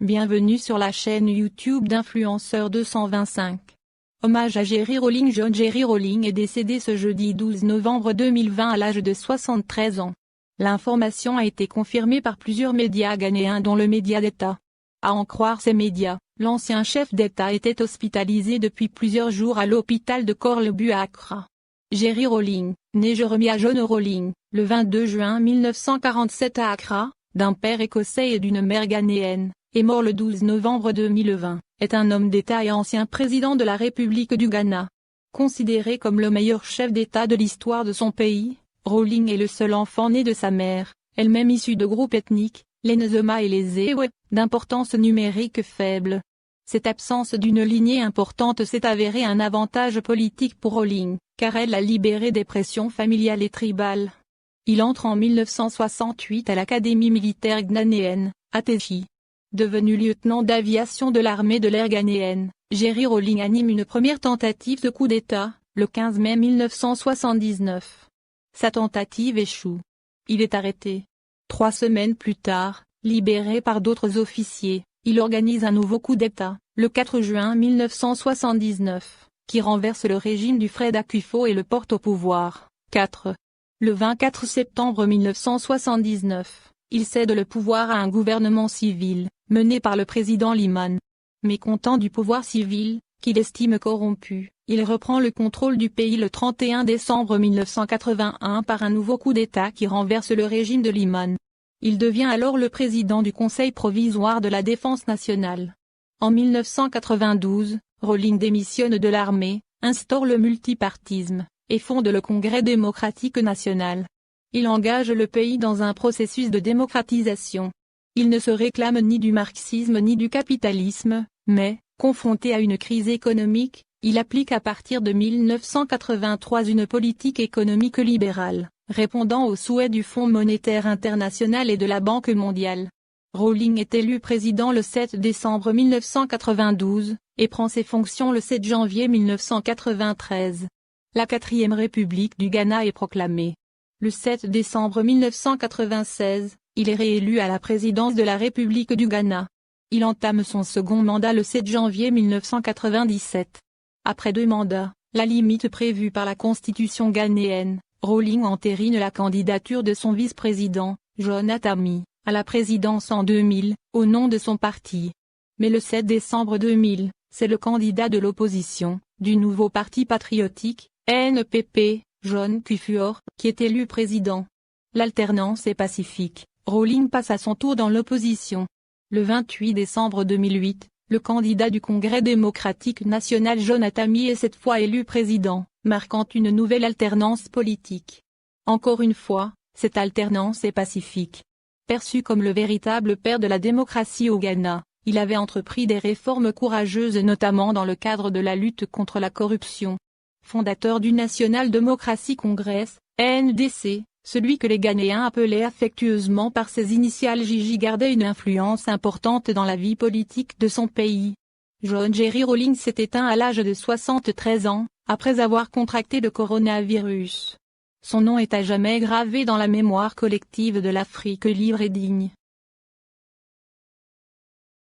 Bienvenue sur la chaîne YouTube d'Influenceur 225. Hommage à Jerry Rawlings. John Jerry Rawlings est décédé ce jeudi 12 novembre 2020 à l'âge de 73 ans. L'information a été confirmée par plusieurs médias ghanéens dont le média d'État. À en croire ces médias, l'ancien chef d'État était hospitalisé depuis plusieurs jours à l'hôpital de Korle-Bu à Accra. Jerry Rawlings, né Jeremiah John Rawlings, le 22 juin 1947 à Accra, d'un père écossais et d'une mère ghanéenne, est mort le 12 novembre 2020, est un homme d'État et ancien président de la République du Ghana. Considéré comme le meilleur chef d'État de l'histoire de son pays, Rawlings est le seul enfant né de sa mère, elle-même issue de groupes ethniques, les Nzema et les Ewe, d'importance numérique faible. Cette absence d'une lignée importante s'est avérée un avantage politique pour Rawlings, car elle l'a libéré des pressions familiales et tribales. Il entre en 1968 à l'Académie militaire ghanéenne, à Téchi. Devenu lieutenant d'aviation de l'armée de l'air ghanéenne, Jerry Rawlings anime une première tentative de coup d'État, le 15 mai 1979. Sa tentative échoue. Il est arrêté. 3 semaines plus tard, libéré par d'autres officiers, il organise un nouveau coup d'État, le 4 juin 1979, qui renverse le régime du Fred Akufo et le porte au pouvoir. 4. Le 24 septembre 1979, il cède le pouvoir à un gouvernement civil, mené par le président Liman. Mécontent du pouvoir civil, qu'il estime corrompu, il reprend le contrôle du pays le 31 décembre 1981 par un nouveau coup d'État qui renverse le régime de Liman. Il devient alors le président du Conseil provisoire de la Défense nationale. En 1992, Rawlings démissionne de l'armée, instaure le multipartisme, et fonde le Congrès démocratique national. Il engage le pays dans un processus de démocratisation. Il ne se réclame ni du marxisme ni du capitalisme, mais, confronté à une crise économique, il applique à partir de 1983 une politique économique libérale, répondant aux souhaits du Fonds monétaire international et de la Banque mondiale. Rawlings est élu président le 7 décembre 1992, et prend ses fonctions le 7 janvier 1993. La 4e République du Ghana est proclamée. Le 7 décembre 1996, il est réélu à la présidence de la République du Ghana. Il entame son second mandat le 7 janvier 1997. Après 2 mandats, la limite prévue par la constitution ghanéenne, Rawlings entérine la candidature de son vice-président, John Atami, à la présidence en 2000, au nom de son parti. Mais le 7 décembre 2000, c'est le candidat de l'opposition, du nouveau parti patriotique, NPP, John Kufuor, qui est élu président. L'alternance est pacifique. Rawlings passe à son tour dans l'opposition. Le 28 décembre 2008, le candidat du Congrès démocratique national John Atami est cette fois élu président, marquant une nouvelle alternance politique. Encore une fois, cette alternance est pacifique. Perçu comme le véritable père de la démocratie au Ghana, il avait entrepris des réformes courageuses notamment dans le cadre de la lutte contre la corruption. Fondateur du National Democracy Congress, NDC, celui que les Ghanéens appelaient affectueusement par ses initiales JJ gardait une influence importante dans la vie politique de son pays. John Jerry Rawlings s'est éteint à l'âge de 73 ans, après avoir contracté le coronavirus. Son nom est à jamais gravé dans la mémoire collective de l'Afrique libre et digne.